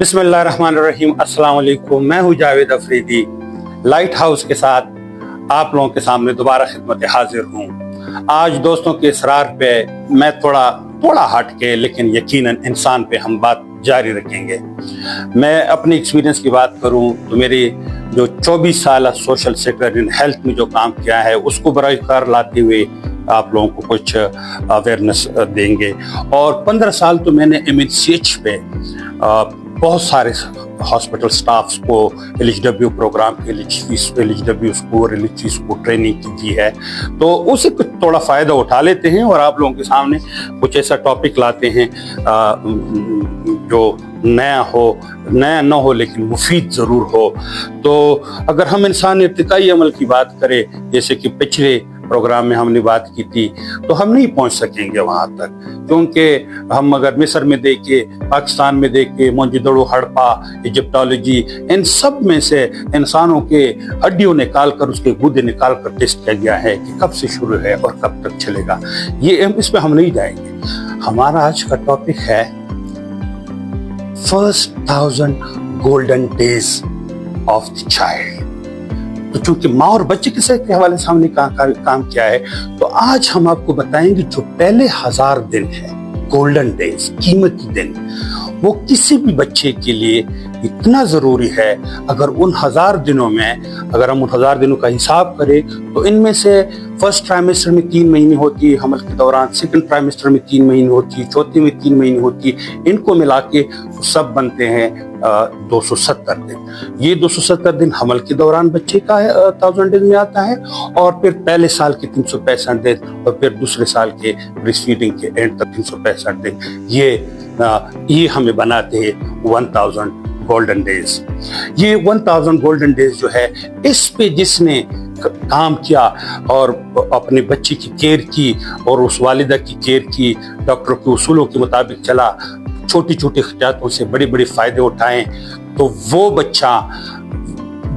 بسم اللہ الرحمن الرحیم۔ السلام علیکم، میں ہوں جاوید افریدی، لائٹ ہاؤس کے ساتھ آپ لوگوں کے سامنے دوبارہ خدمت حاضر ہوں۔ آج دوستوں کے اصرار پہ میں تھوڑا ہٹ کے لیکن یقیناً انسان پہ ہم بات جاری رکھیں گے۔ میں اپنی ایکسپیرینس کی بات کروں تو میری جو 24 سالہ سوشل سیکٹر ان ہیلتھ میں جو کام کیا ہے اس کو برائے کار لاتے ہوئے آپ لوگوں کو کچھ اویئرنیس دیں گے۔ اور 15 سال تو میں نے MNCH پہ بہت سارے ہاسپٹل سٹافز کو LHW پروگرام کے LHW کو ٹریننگ کی ہے، تو اسے کچھ تھوڑا فائدہ اٹھا لیتے ہیں اور آپ لوگوں کے سامنے کچھ ایسا ٹاپک لاتے ہیں جو نیا نہ ہو لیکن مفید ضرور ہو۔ تو اگر ہم انسان ارتقائی عمل کی بات کریں، جیسے کہ پچھلے پروگرام میں ہم نے بات کی تھی، تو ہم نہیں پہنچ سکیں گے وہاں تک، کیونکہ ہم اگر مصر میں دیکھیں، پاکستان میں دیکھیں، موہنجو-دڑو، ہڑپا، ایجپٹالوجی، ان سب میں سے انسانوں کے ہڈیوں نکال کر، اس کے گودے نکال کر ٹیسٹ کیا گیا ہے کہ کب سے شروع ہے اور کب تک چلے گا۔ اس پہ ہم نہیں جائیں گے۔ ہمارا آج کا ٹاپک ہے first 1000 golden days of the child. تو چونکہ ماں اور بچے کے صحت کے حوالے سے ہم نے کام کیا ہے، تو آج ہم آپ کو بتائیں گے جو پہلے 1000 دن ہے، گولڈن ڈیز، قیمتی دن، وہ کسی بھی بچے کے لیے اتنا ضروری ہے۔ اگر ان 1000 دنوں میں اگر ہم ان 1000 دنوں کا حساب کریں تو ان میں سے فرسٹ ٹرائمیسٹر میں 3 مہینے ہوتی ہے حمل کے دوران، سیکنڈ ٹرائمیسٹر میں 3 مہینے ہوتی ہے، چوتھے میں 3 مہینے ہوتی ہے، ان کو ملا کے سب بنتے ہیں 270 دن۔ یہ 270 دن حمل کے دوران بچے کا 1000 ڈیز میں آتا ہے، اور پھر پہلے سال کے 365 دن، اور پھر دوسرے سال کے بریسٹ فیڈنگ کے اینڈ تک 365 دن، یہ ہمیں بناتے ہیں 1000 گولڈن ڈیز۔ یہ 1000 گولڈن ڈیز جو ہے، اس پہ جس نے کام کیا اور اپنے بچے کی کیئر کی اور اس والدہ کی کیئر کی، ڈاکٹر کے اصولوں کے مطابق چلا، چھوٹی چھوٹی احتیاطوں سے بڑے بڑے فائدے اٹھائیں، تو وہ بچہ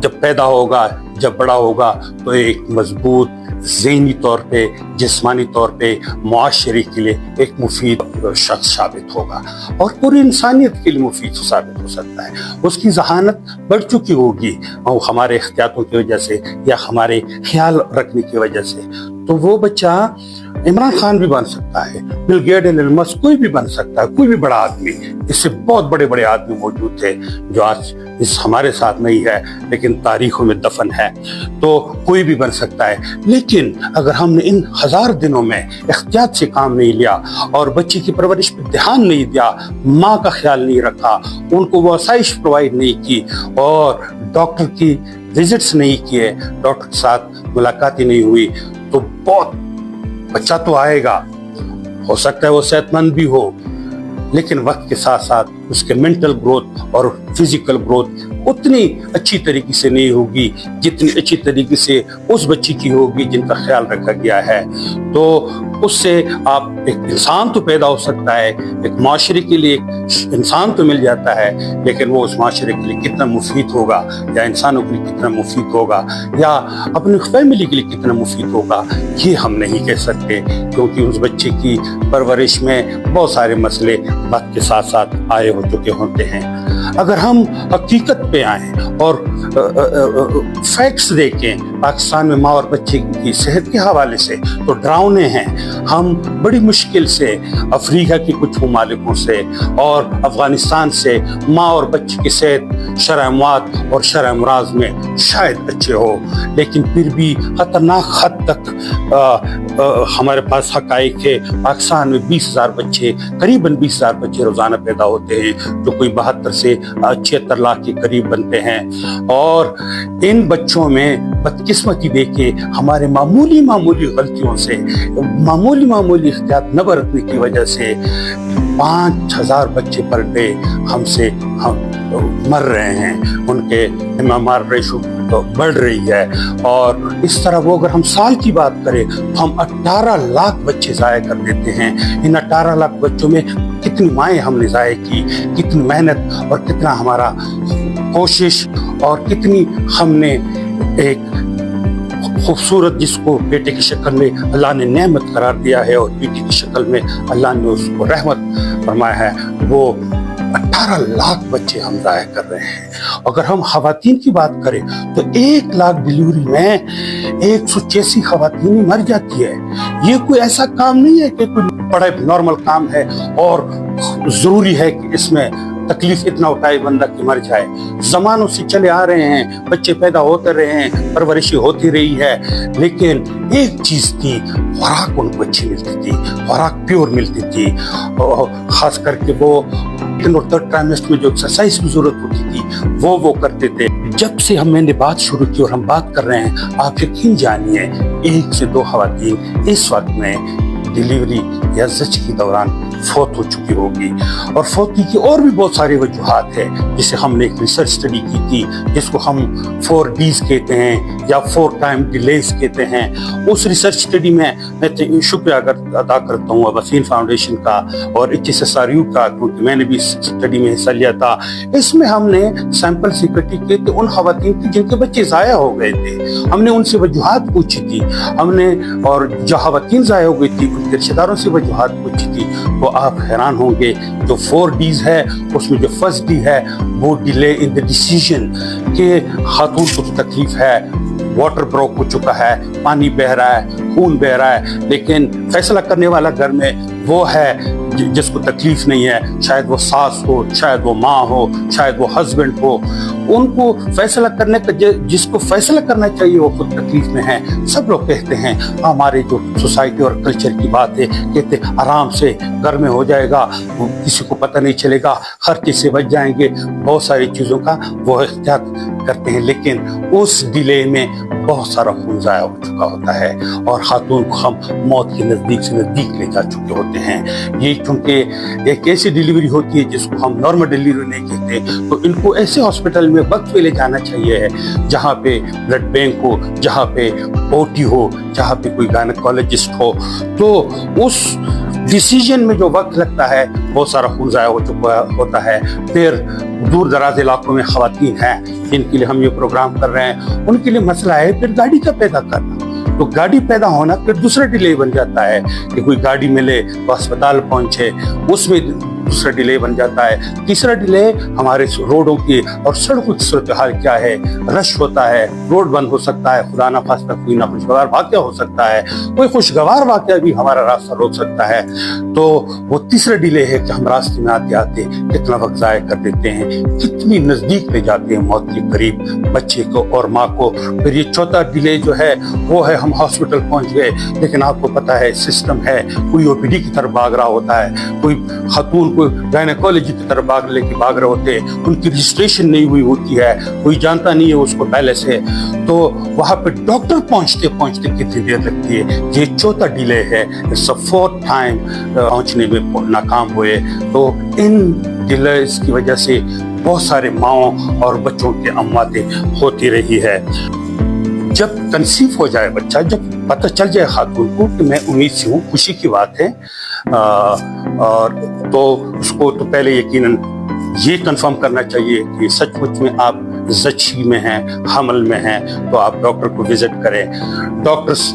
جب پیدا ہوگا، جب بڑا ہوگا، تو ایک مضبوط ذہنی طور پہ، جسمانی طور پہ، معاشرے کے لیے ایک مفید شخص ثابت ہوگا، اور پوری انسانیت کے لیے مفید ثابت ہو سکتا ہے۔ اس کی ذہانت بڑھ چکی ہوگی ہمارے احتیاطوں کی وجہ سے یا ہمارے خیال رکھنے کی وجہ سے، تو وہ بچہ عمران خان بھی بن سکتا ہے، بل گیٹس، ایلن مسک، کوئی بھی بن سکتا ہے، کوئی بھی بڑا آدمی۔ اس سے بہت بڑے بڑے آدمی موجود تھے جو آج ہمارے ساتھ نہیں ہے لیکن تاریخوں میں دفن ہے، تو کوئی بھی بن سکتا ہے۔ لیکن اگر ہم نے ان 1000 دنوں میں احتیاط سے کام نہیں لیا اور بچے کی پرورش پہ دھیان نہیں دیا، ماں کا خیال نہیں رکھا، ان کو وہ آسائش پرووائڈ نہیں کی، اور ڈاکٹر کی وزٹس نہیں کیے، ڈاکٹر کے ساتھ ملاقاتیں نہیں ہوئی، تو بہت بچہ تو آئے گا، ہو سکتا ہے وہ صحت مند بھی ہو، لیکن وقت کے ساتھ ساتھ اس کے مینٹل گروتھ اور فزیکل گروتھ اتنی اچھی طریقے سے نہیں ہوگی جتنی اچھی طریقے سے اس بچی کی ہوگی جن کا خیال رکھا گیا ہے۔ تو اس سے آپ ایک انسان تو پیدا ہو سکتا ہے، ایک معاشرے کے لیے ایک انسان تو مل جاتا ہے، لیکن وہ اس معاشرے کے لیے کتنا مفید ہوگا، یا انسانوں کے لیے کتنا مفید ہوگا، یا اپنی فیملی کے لیے کتنا مفید ہوگا، یہ ہم نہیں کہہ سکتے، کیونکہ اس بچے کی پرورش میں بہت سارے مسئلے وقت کے ساتھ ساتھ آئے ہو چکے ہوتے ہیں۔ اگر ہم حقیقت پہ آئیں اور فیکٹس دیکھیں پاکستان میں ماں اور بچے کی صحت کے حوالے سے، تو ڈراؤنے ہیں۔ ہم بڑی مشکل سے افریقہ کے کچھ ممالکوں سے اور افغانستان سے ماں اور بچے کی صحت شرح اموات اور شرح امراض میں شاید اچھے ہو، لیکن پھر بھی خطرناک حد تک ہمارے پاس حقائق ہے۔ پاکستان میں 20,000 بچے، قریباً 20,000 بچے روزانہ پیدا ہوتے ہیں، جو کوئی 72 سے 76 لاکھ کے قریب بنتے ہیں، اور ان بچوں میں بدقسمتی دیکھے ہمارے معمولی غلطیوں سے، معمولی احتیاط نہ برتنے کی وجہ سے 5000 بچے پر ڈے ہم مر رہے ہیں، ان کے MMR ریشو بڑھ رہی ہے، اور اس طرح وہ اگر ہم سال کی بات کریں تو ہم 18 لاکھ بچے ضائع کر دیتے ہیں۔ ان 18 لاکھ بچوں میں کتنی مائیں ہم نے ضائع کی، کتنی محنت اور کتنا ہمارا کوشش، اور کتنی ہم نے ایک خوبصورت جس کو بیٹے کی شکل میں اللہ نے نعمت قرار دیا ہے اور بیٹی کی شکل میں اللہ نے اس کو رحمت فرمایا ہے، وہ 18 लाख बच्चे हम ज़ाया कर रहे हैं। अगर हम खवातीन की बात करें तो 1 लाख डिलीवरी में 186 खवातीन मर जाती है। ये कोई ऐसा काम नहीं है कि कोई बड़ा नॉर्मल काम है और ज़रूरी है कि इसमें तकलीफ इतना उठाए बंदा कि मर जाए। ज़मानों से चले आ रहे हैं, बच्चे पैदा होते रहे हैं, परवरिश होती रही है, लेकिन एक चीज़ थी, खुराक उनको अच्छी मिलती थी, खुराक प्योर मिलती थी, और ख़ास करके वो सेकंड और थर्ड ट्राइमेस्टर में जो एक्सरसाइज की जरूरत होती थी वो करते थे। जब से मैंने बात शुरू की और हम बात कर रहे हैं, आप यकीन जानिए 1 से 2 खवातीन इस वक्त में डिलीवरी या ज़च के दौरान फौत हो चुकी होगी। और फौती की और भी बहुत सारी वजूहात है, जिसे हमने एक रिसर्च स्टडी की थी, जिसको हम 4Ds कहते हैं या 4 टाइम डिलेज कहते हैं। उस रिसर्च स्टडी में मैं शुक्रिया अदा करता हूँ वसीन फाउंडेशन का और HSSRU का, क्योंकि मैंने भी इस स्टडी में हिस्सा लिया था। इसमें हमने सैंपल इकट्ठी किए थे उन खवातीन की जिनके बच्चे ज़ाया हो गए थे। हमने उनसे वजूहात पूछी थी, और जो खवातीन ज़ाया हो गई थी उनके रिश्तेदारों से वजूहात पूछी थी। तो आप हैरान होंगे, जो 4Ds है उसमें जो फर्स्ट डी है वो डिले इन द डिसीजन, के खातून को तो तकलीफ है, वाटर ब्रोक हो चुका है, पानी बह रहा है, खून बह रहा है, लेकिन फैसला करने वाला घर में वो है जिसको तकलीफ नहीं है। शायद वो सास हो, शायद वो माँ हो, शायद वो हस्बैंड हो। उनको फैसला करने का जिसको फैसला करना चाहिए वो खुद तकलीफ में है। सब लोग कहते हैं, हमारे जो सोसाइटी और कल्चर की बात है, कहते आराम से घर में हो जाएगा, किसी को पता नहीं चलेगा, खर्चे से बच जाएंगे, बहुत सारी चीज़ों का वो एहतियात करते हैं। लेकिन उस डिले में बहुत सारा खून ज़ाया हो चुका होता है और खातून को हम मौत के नज़दीक से नज़दीक ले जा चुके होते हैं। ये क्योंकि एक ऐसी डिलीवरी होती है जिसको हम नॉर्मल डिलीवरी नहीं कहते, तो इनको ऐसे हॉस्पिटल में वक्त पे ले जाना चाहिए जहाँ पे ब्लड बैंक हो, जहाँ पे OT हो, जहाँ पे कोई गायनेकोलॉजिस्ट हो। तो उस डिसीजन में जो वक्त लगता है बहुत सारा खून ज़ाया हो चुका होता है। फिर दूर दराज इलाकों में खवातीन हैं जिनके लिए हम ये प्रोग्राम कर रहे हैं, उनके लिए मसला है फिर गाड़ी का पैदा करना। तो गाड़ी पैदा होना फिर दूसरा डिले बन जाता है कि कोई गाड़ी मिले तो अस्पताल पहुंचे, उसमें दूसरा डिले बन जाता है। तीसरा डिले हमारे रोडों की और सड़कों की सूरत हाल क्या है, रश होता है, रोड बंद हो सकता है, खुदा ना खास्ता कोई ना खुशगवार वाक़या हो सकता है, कोई खुशगवार वाक़या भी हमारा रास्ता रोक सकता है। तो वो तीसरा डिले है कि हम रास्ते में आते आते कितना वक्त ज़ाया कर देते हैं, कितनी नज़दीक ले जाते हैं मौत के करीब बच्चे को और माँ को। फिर ये चौथा डिले जो है वो है हम हॉस्पिटल पहुँच गए, लेकिन आपको पता है सिस्टम है, कोई OPD की तरफ भाग रहा होता है, कोई खातून को गायनेकोलॉजी की तरफ भाग रहे होते हैं, उनकी रजिस्ट्रेशन नहीं हुई होती है, कोई जानता नहीं है उसको पहले से, तो वहाँ पे डॉक्टर पहुँचते पहुँचते कितनी देर लगती है। ये चौथा डिले है, इट्स अ 4th टाइम पहुँचने में नाकाम हुए। तो इन डिलेस की वजह से बहुत सारे माओं और बच्चों के अमवातें होती रही है। जब कंसीव हो जाए बच्चा, जब पता चल जाए खातून को कि मैं उम्मीद से हूँ, खुशी की बात है, और तो उसको तो पहले यकीनन ये कंफर्म करना चाहिए कि सचमुच में आप ज़ची में हैं, हमल में हैं, तो आप डॉक्टर को विजिट करें। डॉक्टर्स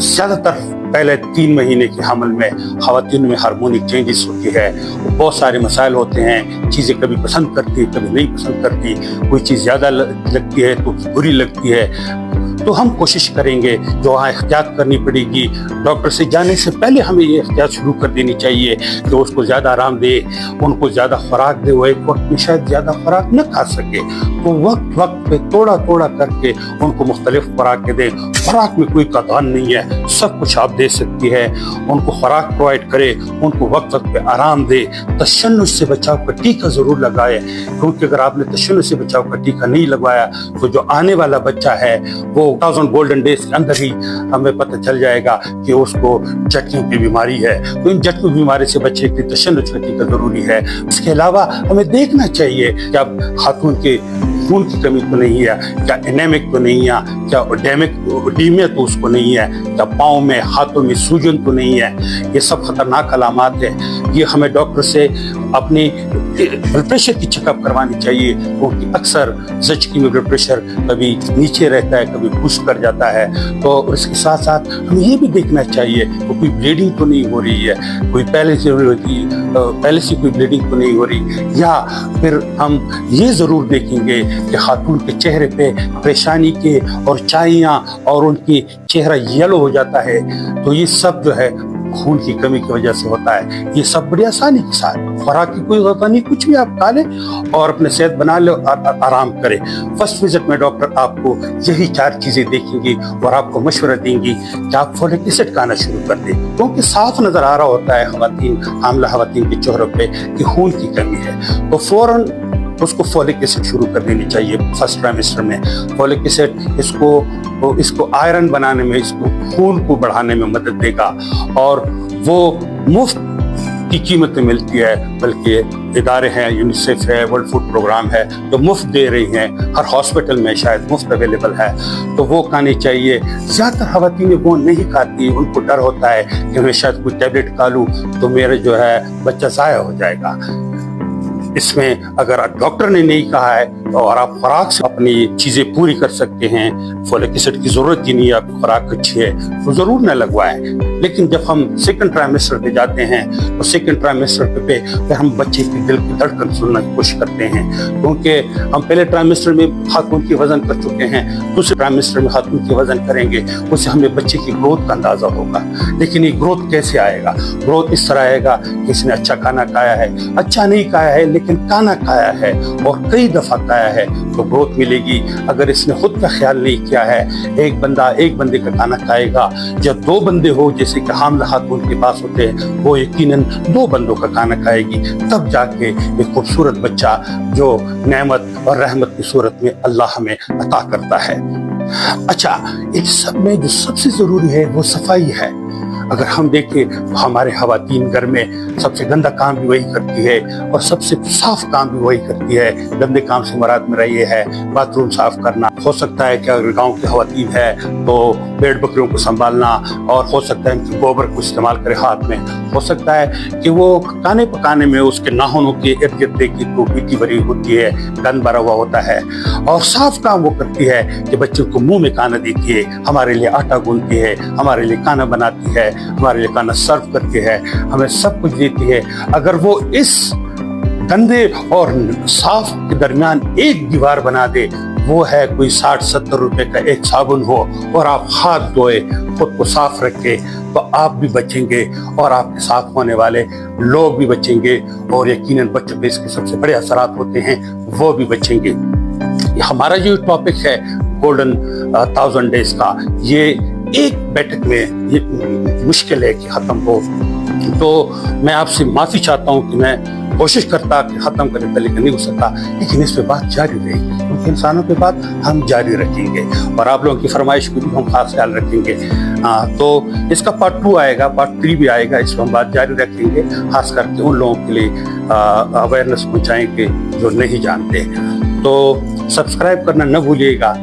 ज़्यादातर पहले 3 महीने के हमल में खवातीन में हार्मोनिक चेंजेस होती है, बहुत सारे मसाइल होते हैं, चीज़ें कभी पसंद करती, कभी नहीं पसंद करती, कोई चीज़ ज़्यादा लगती है तो बुरी लगती है। तो हम कोशिश करेंगे, जो वहाँ एहतियात करनी पड़ेगी, डॉक्टर से जाने से पहले हमें ये एहतियात शुरू कर देनी चाहिए कि उसको ज़्यादा आराम दे, उनको ज़्यादा खुराक दे, वो एक वक्त में शायद ज़्यादा खुराक न खा सके, तो वक्त पे थोड़ा थोड़ा करके उनको मुख्तलिफ खुराकें दें। खुराक में कोई कतान नहीं है, सब कुछ आप दे सकती है। उनको खुराक प्रोवाइड करे, उनको वक्त पे आराम दे, तशन्नुस से बचाव का टीका ज़रूर लगाए, क्योंकि अगर आपने तशन्नुस से बचाव का टीका नहीं लगवाया तो जो आने वाला बच्चा है वो 1000 गोल्डन डेज के अंदर ही हमें पता चल जाएगा कि उसको जटनियों की बीमारी है। तो इन जटनियों बीमारी से बच्चे की तशन्नुस का टीका जरूरी है। इसके अलावा हमें देखना चाहिए कि अब खातून के खून की कमी तो नहीं है, क्या एनेमिक तो नहीं है, क्या ओडेमिया तो उसको नहीं है, क्या पाँव में हाथों में सूजन तो नहीं है। ये सब खतरनाक अलामात है। ये हमें डॉक्टर से अपनी ब्लड प्रेशर की चेकअप करवानी चाहिए, क्योंकि अक्सर ज़चगी में ब्लड प्रेशर कभी नीचे रहता है, कभी बूस्ट कर जाता है। तो इसके साथ साथ हमें ये भी देखना चाहिए कि कोई ब्लीडिंग तो नहीं हो रही है, कोई पहले से कोई ब्लीडिंग तो नहीं हो रही, या फिर हम ये ज़रूर देखेंगे कि खातून के चेहरे पे परेशानी के और चाइयाँ और उनकी चेहरा येलो हो जाता है, तो ये सब जो है खून की कमी की वजह से होता है। ये सब बड़ी आसानी के साथ, खुराक की कोई ज़रूरत नहीं, कुछ भी आप खा लें और अपने सेहत बना ले और आराम करें। फर्स्ट विजिट में डॉक्टर आपको यही 4 चीज़ें देखेंगी और आपको मशवरा देंगी कि आप फोलिक एसिड खाना शुरू कर दें, क्योंकि साफ नज़र आ रहा होता है हामिला खवातीन के चेहरों पे कि खून की कमी है, तो फौरन उसको फोलिक एसिड शुरू कर देनी चाहिए। फर्स्ट ट्राइमेस्टर में फोलिक एसिड इसको आयरन बनाने में, इसको खून को बढ़ाने में मदद देगा, और वो मुफ्त की कीमतें मिलती है, बल्कि इदारे हैं, यूनिसेफ है, वर्ल्ड फूड प्रोग्राम है, जो मुफ्त दे रही हैं, हर हॉस्पिटल में शायद मुफ्त अवेलेबल है, तो वो खानी चाहिए। ज़्यादातर खवातीन वो नहीं खाती, उनको डर होता है कि मैं शायद कोई टैबलेट खा लूँ तो मेरा जो है बच्चा ज़ाया हो जाएगा। इसमें अगर डॉक्टर ने नहीं कहा है और आप खुराक से अपनी चीज़ें पूरी कर सकते हैं, फोलिक एसिड की ज़रूरत ही नहीं है, आपकी खुराक अच्छी है, तो ज़रूर न लगवाएं। लेकिन जब हम सेकंड ट्राइमेस्टर पे जाते हैं तो सेकंड ट्राइमेस्टर पे हम बच्चे की दिल की धड़कन सुनने की कोशिश करते हैं, क्योंकि हम पहले ट्राइमेस्टर में खातून की वज़न कर चुके हैं, दूसरे ट्राइमेस्टर में खातून की वज़न करेंगे, उससे हमें बच्चे की ग्रोथ का अंदाज़ा होगा। लेकिन ये ग्रोथ कैसे आएगा? ग्रोथ इस तरह आएगा कि इसने अच्छा खाना खाया है, अच्छा नहीं खाया है लेकिन खाना खाया है और कई दफ़ा खाया है, तो ग्रोथ मिलेगी। अगर इसने खुद का ख्याल नहीं किया है, एक बंदे का खाना खाएगा, जब 2 बंदे हो जैसे कि हामिला खातून के पास होते हैं, वो यकीनन 2 बंदों का खाना खाएगी, तब जाके एक खूबसूरत बच्चा जो नेमत और रहमत की सूरत में अल्लाह हमें अता करता है। अच्छा, इन सब में जो सबसे ज़रूरी है वो सफाई है। अगर हम देखें हमारे खवातीन घर में सबसे गंदा काम भी वही करती है और सबसे साफ काम भी वही करती है। गंदे काम से मुराद मेरा ये है बाथरूम साफ करना, हो सकता है कि अगर गांव की खवातीन है तो भेड़ बकरियों को संभालना, और हो सकता है कि गोबर को इस्तेमाल करे हाथ में, हो सकता है कि वो खाने पकाने में उसके नाखूनों के इर्द गिर्द की तो मिट्टी भरी होती है, गंद भरा हुआ होता है, और साफ काम वो करती है कि बच्चों को मुंह में खाना देती है, हमारे लिए आटा गूंथती है, हमारे लिए खाना बनाती है, हमारे लिए खाना सर्व करती है, हमें सब कुछ देती है। अगर वो इस गंदे और साफ के दरमियान एक दीवार बना दे, वो है कोई 60-70 रुपए का एक साबुन हो, और आप हाथ धोए, खुद को साफ रखे, तो आप भी बचेंगे और आपके साथ होने वाले लोग भी बचेंगे, और यकीनन बच्चों पे इसके सबसे बड़े असरात होते हैं, वो भी बचेंगे। हमारा जो टॉपिक है गोल्डन 1000 डेज का, ये एक बैठक में ये मुश्किल है कि ख़त्म हो, तो मैं आपसे माफ़ी चाहता हूँ कि मैं कोशिश करता कि ख़त्म करने का, लेकिन नहीं हो सका। लेकिन इस पे बात जारी रहेगी, क्योंकि इंसानों पे बात हम जारी रखेंगे, और आप लोगों की फरमाइश को भी हम खास ख्याल रखेंगे। तो इसका पार्ट 2 आएगा, पार्ट 3 भी आएगा, इस पर हम बात जारी रखेंगे, खास करके उन लोगों के लिए अवेयरनेस पहुँचाएंगे जो नहीं जानते। तो सब्सक्राइब करना न भूलिएगा,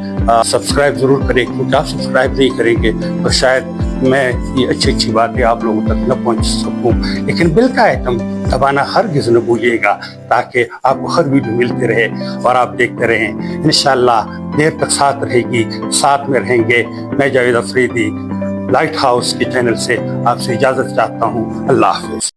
सब्सक्राइब ज़रूर करें, क्योंकि आप सब्सक्राइब नहीं करेंगे तो शायद मैं ये अच्छी बातें आप लोगों तक न पहुंच सकूं। लेकिन बेल का आइटम दबाना हरगिज़ न भूलिएगा, ताकि आपको हर वीडियो मिलते रहे और आप देखते रहें। इंशाअल्लाह देर तक साथ रहेगी, साथ में रहेंगे। मैं जावेद अफरीदी लाइट हाउस के चैनल से आपसे इजाज़त चाहता हूँ। अल्लाह हाफ़िज़।